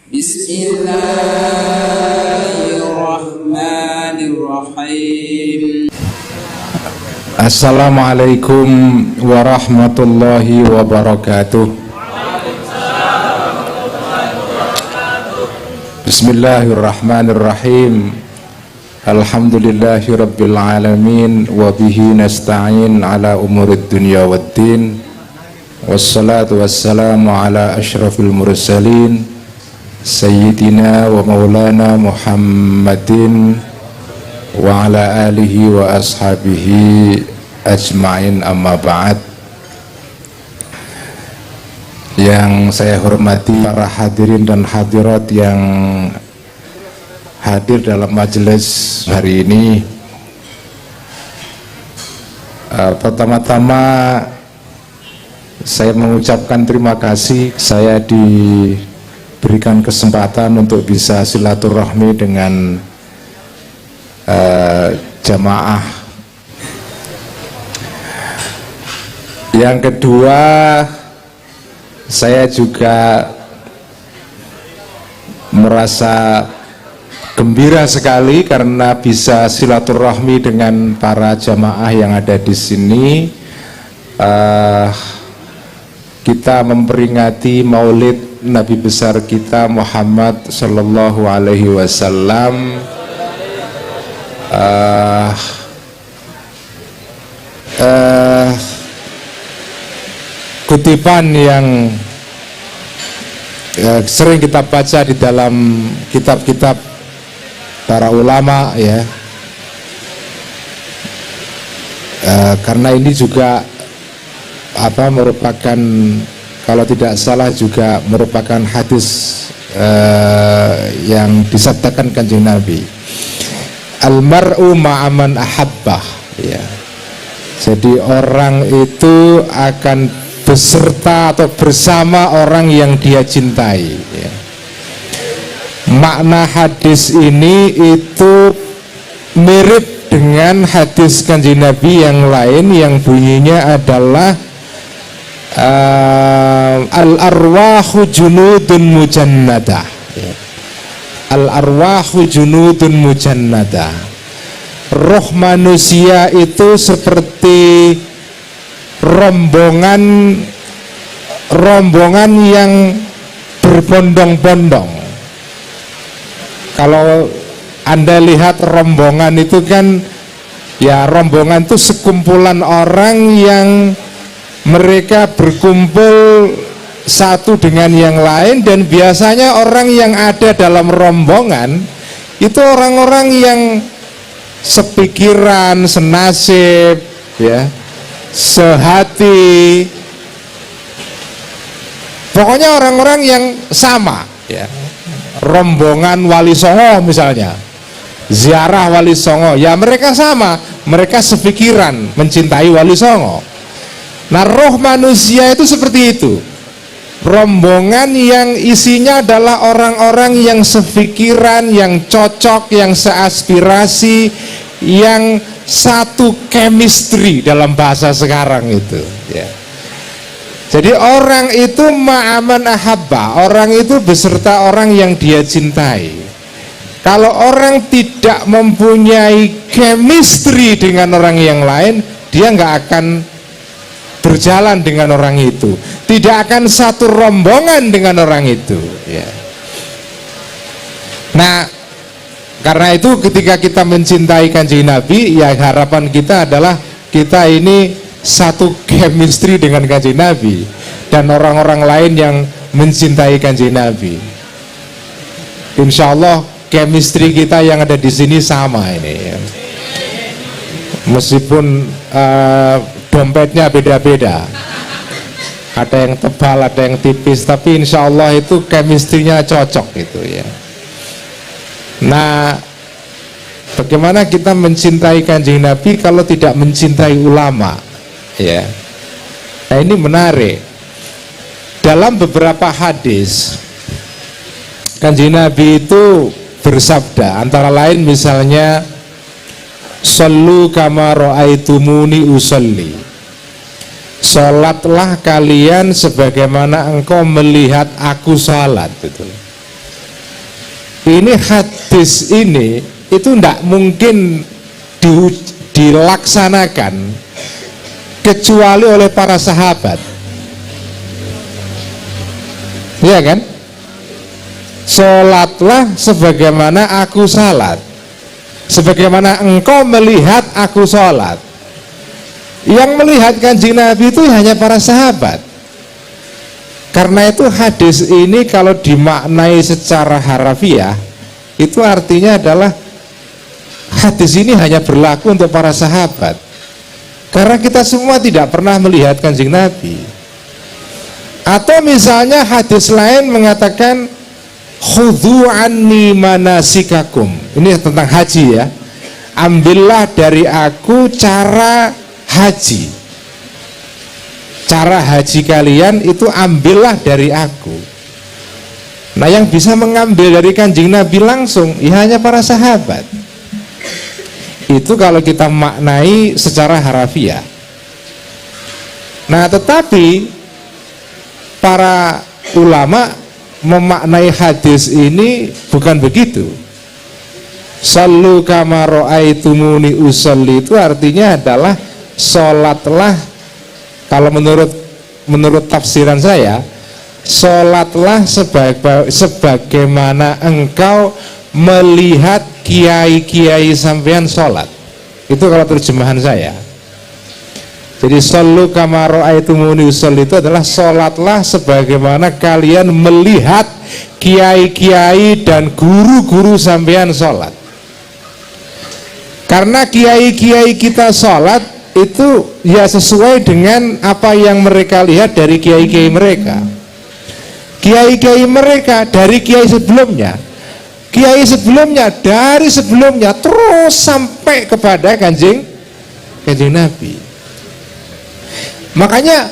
Bismillahirrahmanirrahim. Assalamualaikum warahmatullahi wabarakatuh. Bismillahirrahmanirrahim. Alhamdulillahi rabbil alamin wa bihi nasta'in ala umurid dunya waddin. Wassalatu wassalamu ala asyrafil mursalin sayyidina wa maulana Muhammadin wa ala alihi wa ashabihi ajma'in, amma ba'd. Yang saya hormati para hadirin dan hadirat yang hadir dalam majelis hari ini. Pertama-tama saya mengucapkan terima kasih saya diberikan kesempatan untuk bisa silaturahmi dengan jamaah. Yang kedua, saya juga merasa gembira sekali karena bisa silaturahmi dengan para jamaah yang ada di sini. Kita memperingati Maulid Nabi besar kita Muhammad Sallallahu Alaihi Wasallam. Kutipan yang sering kita baca di dalam kitab-kitab para ulama, ya, karena ini juga merupakan, kalau tidak salah juga merupakan hadis yang disabdakan Kanjeng Nabi, almar'u ma'aman ahabbah, ya. Jadi orang itu akan beserta atau bersama orang yang dia cintai, ya. Makna hadis ini itu mirip dengan hadis Kanjeng Nabi yang lain yang bunyinya adalah al-arwahu junudun mujannadah, ya. Al-arwahu junudun mujannadah. Roh manusia itu seperti rombongan yang berbondong-bondong. Kalau Anda lihat rombongan itu kan, ya, rombongan itu sekumpulan orang yang mereka berkumpul satu dengan yang lain, dan biasanya orang yang ada dalam rombongan itu orang-orang yang sepikiran, senasib, ya, sehati, pokoknya orang-orang yang sama, ya. Rombongan Wali Songo misalnya, ziarah Wali Songo, ya mereka sama, mereka sepikiran mencintai Wali Songo. Nah, roh manusia itu seperti itu, rombongan yang isinya adalah orang-orang yang sepikiran, yang cocok, yang seaspirasi, yang satu chemistry dalam bahasa sekarang itu, ya. Jadi orang itu ma'aman ahabba, orang itu beserta orang yang dia cintai. Kalau orang tidak mempunyai chemistry dengan orang yang lain, dia nggak akan berjalan dengan orang itu, tidak akan satu rombongan dengan orang itu, ya. Nah, karena itu ketika kita mencintai Kanjeng Nabi, ya harapan kita adalah kita ini satu chemistry dengan Kanjeng Nabi dan orang-orang lain yang mencintai Kanjeng Nabi. Insya Allah chemistry kita yang ada di sini sama ini, ya. Meskipun dompetnya beda-beda, ada yang tebal, ada yang tipis, tapi insya Allah itu chemistry-nya cocok gitu, ya. Nah, bagaimana kita mencintai Kanjeng Nabi kalau tidak mencintai ulama, ya? Nah, ini menarik. Dalam beberapa hadis Kanjeng Nabi itu bersabda, antara lain misalnya, sallu kama ra'aitumuni usolli, sholatlah kalian sebagaimana engkau melihat aku sholat, gitu. ini hadis ini itu tidak mungkin dilaksanakan kecuali oleh para sahabat, ya kan? Sholatlah sebagaimana aku salat, sebagaimana engkau melihat aku sholat. Yang melihat Kanjeng Nabi itu hanya para sahabat. Karena itu hadis ini kalau dimaknai secara harafiah, itu artinya adalah hadis ini hanya berlaku untuk para sahabat. Karena kita semua tidak pernah melihat Kanjeng Nabi. Atau misalnya hadis lain mengatakan khudhu anni manasikakum. Ini tentang haji ya. Ambillah dari aku cara haji, cara haji kalian itu ambillah dari aku. Nah, yang bisa mengambil dari Kanjeng Nabi langsung ya hanya para sahabat. Itu kalau kita maknai secara harafiah. Nah, tetapi para ulama memaknai hadis ini bukan begitu. Sallu kama ra'aitumuni usolli itu artinya adalah sholatlah, kalau menurut tafsiran saya, sholatlah sebagaimana engkau melihat kiai-kiai sampean sholat. Itu kalau terjemahan saya. Jadi sallu kama ra'aitumuni usolli itu adalah sholatlah sebagaimana kalian melihat kiai-kiai dan guru-guru sampean sholat. Karena kiai-kiai kita sholat itu ya sesuai dengan apa yang mereka lihat dari kiai-kiai mereka. Kiai-kiai mereka dari kiai sebelumnya, dari sebelumnya terus sampai kepada kanjeng Nabi. Makanya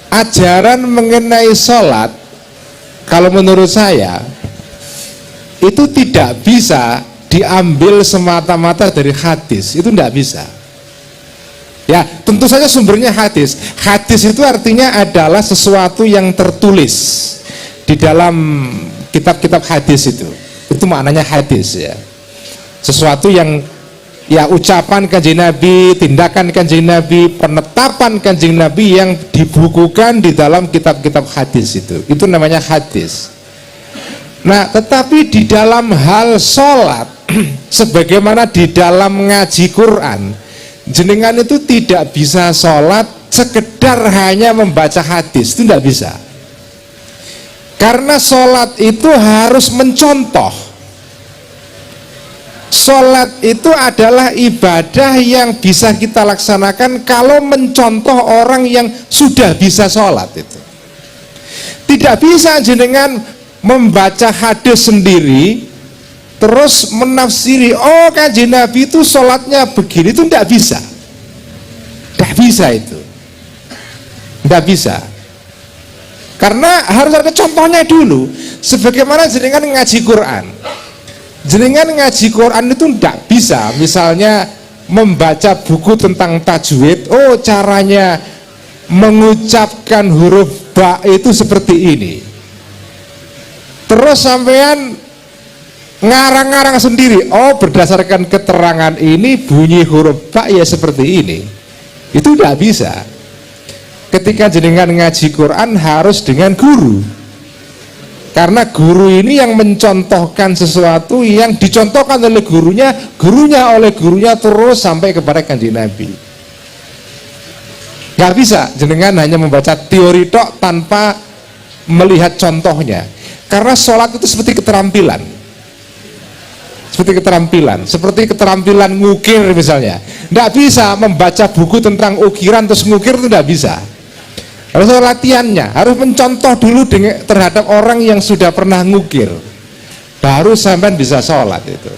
ajaran mengenai sholat kalau menurut saya itu tidak bisa diambil semata-mata dari hadis, itu tidak bisa. Ya, tentu saja sumbernya hadis. Hadis itu artinya adalah sesuatu yang tertulis di dalam kitab-kitab hadis itu. Itu maknanya hadis ya. Sesuatu yang ya ucapan Kanjeng Nabi, tindakan Kanjeng Nabi, penetapan Kanjeng Nabi yang dibukukan di dalam kitab-kitab hadis itu. Itu namanya hadis. Nah, tetapi di dalam hal sholat, sebagaimana di dalam ngaji Quran, jenengan itu tidak bisa sholat sekedar hanya membaca hadis, itu tidak bisa. Karena sholat itu harus mencontoh. Sholat itu adalah ibadah yang bisa kita laksanakan kalau mencontoh orang yang sudah bisa sholat itu. Tidak bisa jenengan membaca hadis sendiri terus menafsiri, oh Kanjeng Nabi itu sholatnya begini, itu tidak bisa. Tidak bisa itu. Tidak bisa. Karena harus ada contohnya dulu. Sebagaimana jenengan ngaji Quran. Jenengan ngaji Quran itu tidak bisa misalnya membaca buku tentang tajwid, oh caranya mengucapkan huruf ba itu seperti ini. Terus sampean ngarang-ngarang sendiri, oh berdasarkan keterangan ini bunyi huruf ba ya seperti ini. Itu tidak bisa. Ketika jenengan ngaji Quran harus dengan guru, karena guru ini yang mencontohkan sesuatu yang dicontohkan oleh gurunya, oleh gurunya terus sampai kepada Kanjeng Nabi. Gak bisa jenengan hanya membaca teori tok tanpa melihat contohnya. Karena sholat itu seperti keterampilan, seperti keterampilan ngukir misalnya. Tidak bisa membaca buku tentang ukiran terus ngukir, itu tidak bisa. Harus latihannya, harus mencontoh dulu terhadap orang yang sudah pernah ngukir, baru sampai bisa sholat itu.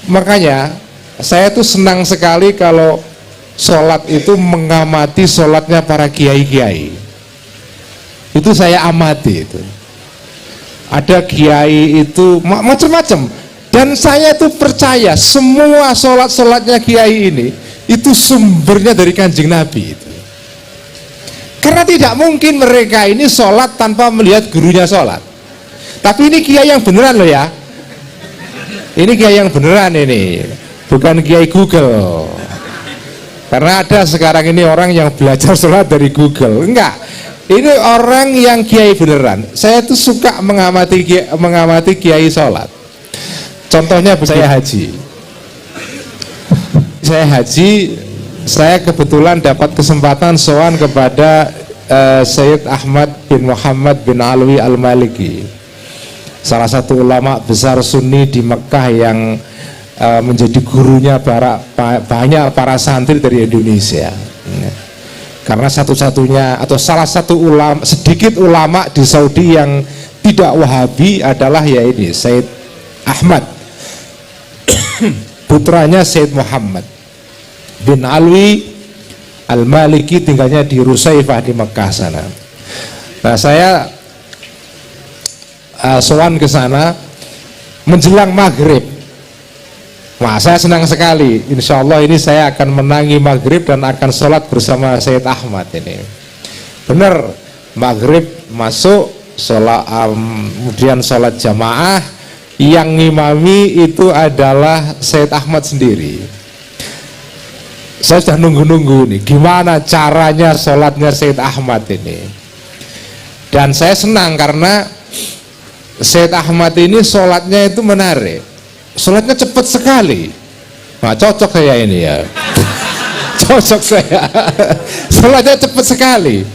Makanya saya tuh senang sekali kalau sholat itu mengamati sholatnya para kiai-kiai. Itu saya amati itu. Ada kiai itu macam-macam, dan saya itu percaya semua sholatnya kiai ini itu sumbernya dari Kanjeng Nabi itu. Karena tidak mungkin mereka ini sholat tanpa melihat gurunya sholat, Tapi ini kiai yang beneran loh ya. Ini kiai yang beneran ini, bukan kiai Google. Karena ada sekarang ini orang yang belajar sholat dari Google. Enggak, ini orang yang kiai beneran. Saya tuh suka mengamati kiai sholat. Contohnya saya haji. Saya kebetulan dapat kesempatan sowan kepada Sayyid Ahmad bin Muhammad bin Alwi Al-Maliki, salah satu ulama besar Sunni di Mekah yang menjadi gurunya banyak para santri dari Indonesia. Karena satu-satunya atau salah satu ulama, sedikit ulama di Saudi yang tidak Wahabi adalah ya ini Sayyid Ahmad, putranya Sayyid Muhammad bin Alwi Al-Maliki, tinggalnya di Rusaifah di Mekah sana. Nah, saya sowan ke sana menjelang maghrib. Wah, saya senang sekali. Insya Allah ini saya akan menangi maghrib dan akan sholat bersama Sayyid Ahmad ini. Benar, maghrib masuk, sholat, kemudian sholat jamaah. Yang ngimami itu adalah Sayyid Ahmad sendiri. Saya sudah nunggu-nunggu nih, gimana caranya sholatnya Sayyid Ahmad ini. Dan saya senang karena Sayyid Ahmad ini sholatnya itu menarik. Sholatnya cepat sekali. Nah, cocok saya ini ya. Cocok saya. Sholatnya cepat sekali.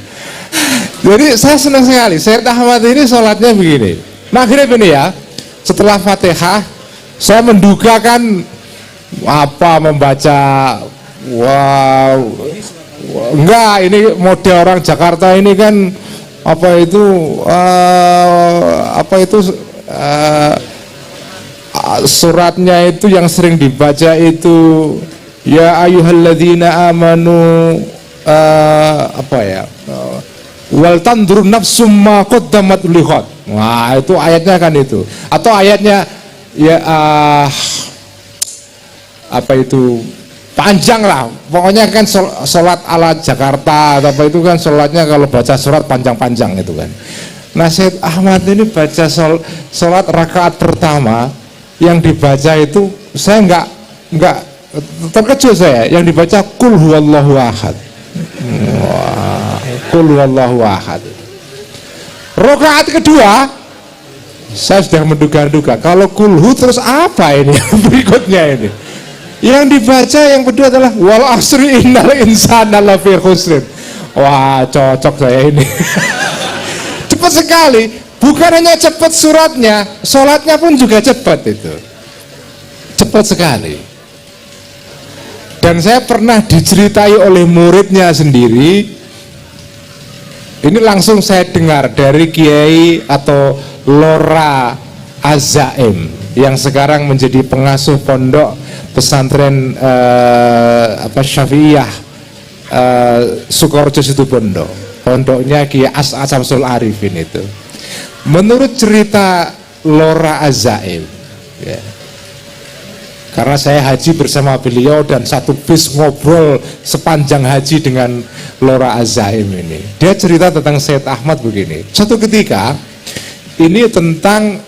Jadi saya senang sekali. Sayyid Ahmad ini sholatnya begini. Maghrib ini ya, setelah Fatihah, saya menduga kan membaca. Wow, enggak, ini mode orang Jakarta ini kan suratnya itu yang sering dibaca itu ya ayyuhalladzina amanu wal tandur nafsum ma qaddamat lihat. Wah, itu ayatnya kan itu. Atau ayatnya ya panjang lah, pokoknya kan sholat ala Jakarta atau apa itu kan sholatnya kalau baca surat panjang-panjang itu kan. Nah, Sayyid Ahmad ini baca sholat rakaat pertama yang dibaca itu saya nggak terkejut saya, yang dibaca Qul huwallahu ahad. Qul huwallahu ahad. Rakaat kedua saya sudah menduga-duga kalau kulhu terus apa ini berikutnya ini. Yang dibaca yang kedua adalah wal asri innal insana lafi khusrin. Wah, cocok saya ini. Cepat sekali, bukan hanya cepat suratnya, sholatnya pun juga cepat itu. Cepat sekali. Dan saya pernah diceritai oleh muridnya sendiri. Ini langsung saya dengar dari Kiai atau Lora Azaim yang sekarang menjadi pengasuh pondok pesantren Syafi'iyah Sukoharjo Situbondo, pondoknya Kiai As'ad Samsul Arifin itu. Menurut cerita Lora Azaim ya, karena saya haji bersama beliau dan satu bis ngobrol sepanjang haji dengan Lora Azaim ini, dia cerita tentang Sayyid Ahmad begini. Suatu ketika ini tentang,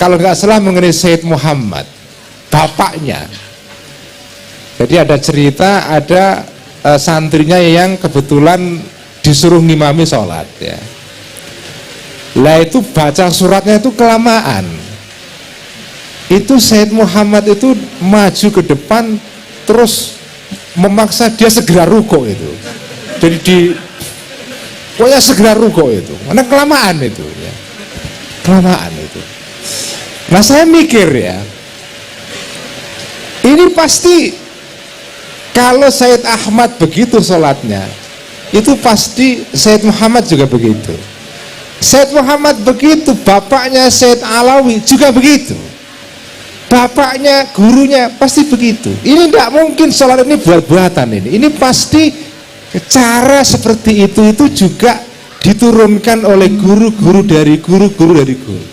kalau nggak salah mengenai Sayyid Muhammad, bapaknya. Jadi ada cerita, ada santrinya yang kebetulan disuruh ngimami sholat ya. Lah itu baca suratnya itu kelamaan. Itu Sayyid Muhammad itu maju ke depan terus memaksa dia segera ruko itu. Jadi pokoknya segera ruko itu. Karena kelamaan itu ya. Kelamaan itu. Nah, saya mikir ya, ini pasti kalau Sayyid Ahmad begitu sholatnya, itu pasti Sayyid Muhammad juga begitu. Sayyid Muhammad begitu, bapaknya Sayyid Alawi juga begitu. Bapaknya, gurunya pasti begitu. Ini tidak mungkin sholat ini buat-buatan ini. Ini pasti cara seperti itu juga diturunkan oleh guru-guru dari guru-guru dari guru.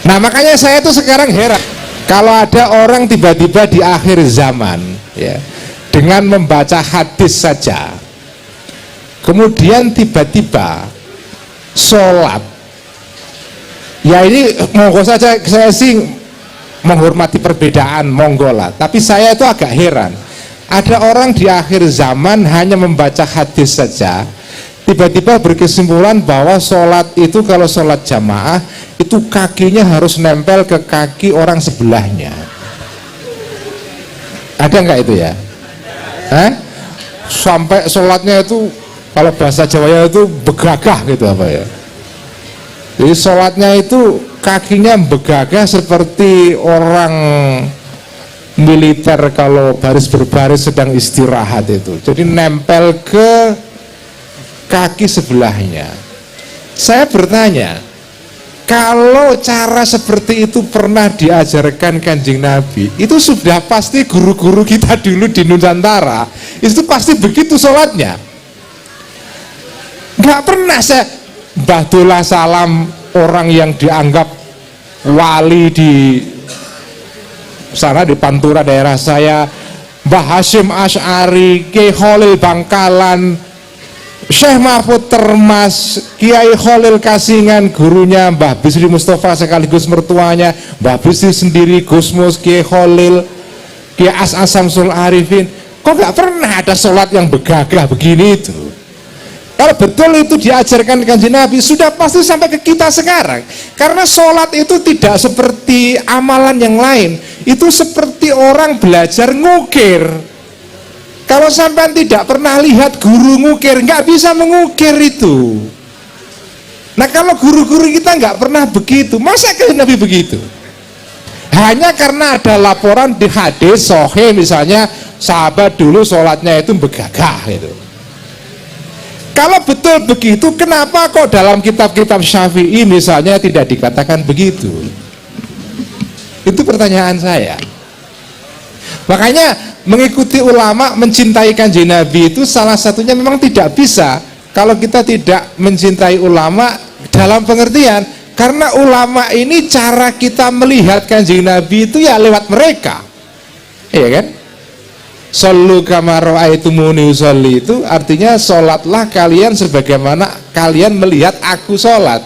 Nah, makanya saya tuh sekarang heran kalau ada orang tiba-tiba di akhir zaman ya, dengan membaca hadis saja, kemudian tiba-tiba sholat. Ya ini monggo saja, saya sih menghormati perbedaan, monggo lah. Tapi saya itu agak heran, ada orang di akhir zaman hanya membaca hadis saja, tiba-tiba berkesimpulan bahwa sholat itu kalau sholat jamaah itu kakinya harus nempel ke kaki orang sebelahnya. Ada nggak itu ya? Sampai sholatnya itu kalau bahasa Jawanya itu begagah gitu apa ya? Jadi sholatnya itu kakinya begagah seperti orang militer kalau baris berbaris sedang istirahat itu. Jadi nempel ke kaki sebelahnya. Saya bertanya, kalau cara seperti itu pernah diajarkan Kanjeng Nabi, itu sudah pasti guru-guru kita dulu di Nusantara itu pasti begitu sholatnya. Nggak pernah saya Mbah Dola Salam, orang yang dianggap wali di sana di Pantura daerah saya, Mbah Hasyim Asy'ari, Kiai Khalil Bangkalan, Syekh Mahfud Termas, Kiai Khalil Kasingan, gurunya Mbah Bisri Mustafa sekaligus mertuanya, Mbah Bisri sendiri, Gusmus, Kiai Khalil, Kiai As-As Samsul Arifin. Kok nggak pernah ada sholat yang begagah begini itu? Kalau betul itu diajarkan Kanjeng Nabi, sudah pasti sampai ke kita sekarang. Karena sholat itu tidak seperti amalan yang lain, itu seperti orang belajar ngukir. Kalau sampai tidak pernah lihat guru ngukir, nggak bisa mengukir itu. Nah kalau guru-guru kita nggak pernah begitu, masa Kanjeng Nabi begitu? Hanya karena ada laporan di hadis sahih misalnya, sahabat dulu sholatnya itu begagah gitu. Kalau betul begitu, kenapa kok dalam kitab-kitab Syafi'i misalnya tidak dikatakan begitu? Itu pertanyaan saya. Makanya mengikuti ulama, mencintai Kanjeng Nabi itu salah satunya memang tidak bisa kalau kita tidak mencintai ulama dalam pengertian, karena ulama ini cara kita melihat Kanjeng Nabi itu ya lewat mereka, iya kan? Shollu kama ra'aitumuni usolli, itu artinya sholatlah kalian sebagaimana kalian melihat aku sholat.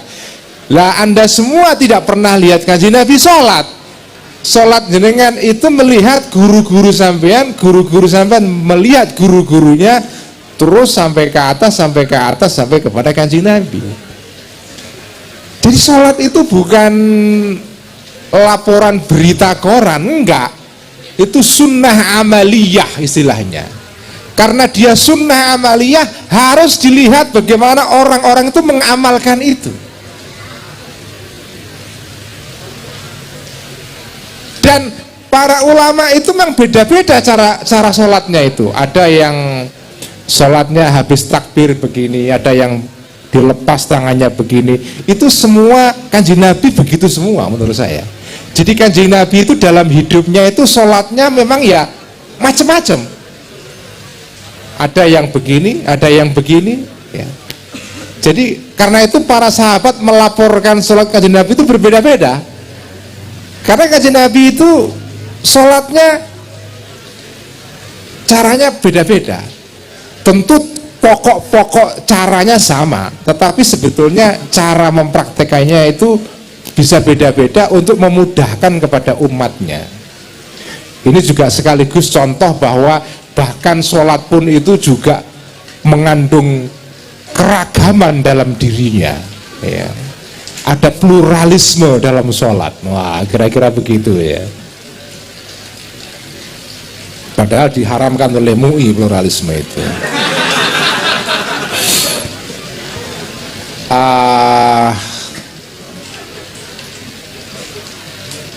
Lah Anda semua tidak pernah lihat Kanjeng Nabi sholat. Sholat jenengan itu melihat guru-guru sampean, guru-guru sampean melihat guru-gurunya, terus sampai ke atas, sampai ke atas, sampai kepada Kanjeng Nabi. Jadi sholat itu bukan laporan berita koran, enggak. Itu sunnah amaliyah istilahnya. Karena dia sunnah amaliyah, harus dilihat bagaimana orang-orang itu mengamalkan itu. Dan para ulama itu memang beda-beda cara sholatnya itu. Ada yang sholatnya habis takbir begini, ada yang dilepas tangannya begini. Itu semua Kanjeng Nabi begitu semua menurut saya. Jadi Kanjeng Nabi itu dalam hidupnya itu sholatnya memang ya macam-macam. Ada yang begini, ada yang begini ya. Jadi karena itu para sahabat melaporkan sholat Kanjeng Nabi itu berbeda-beda. Karena Kanjeng Nabi itu sholatnya caranya beda-beda. Tentu pokok-pokok caranya sama, tetapi sebetulnya cara mempraktekannya itu bisa beda-beda untuk memudahkan kepada umatnya. Ini juga sekaligus contoh bahwa bahkan sholat pun itu juga mengandung keragaman dalam dirinya ya. Ada pluralisme dalam sholat. Wah, kira-kira begitu ya. Padahal diharamkan oleh MUI pluralisme itu.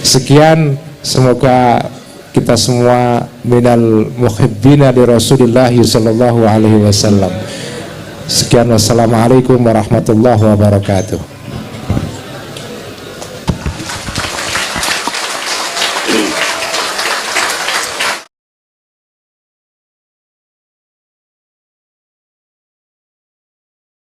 Sekian, semoga kita semua minal muhibbina li Rasulillah sallallahu alaihi wasallam. Sekian, wassalamualaikum warahmatullahi wabarakatuh.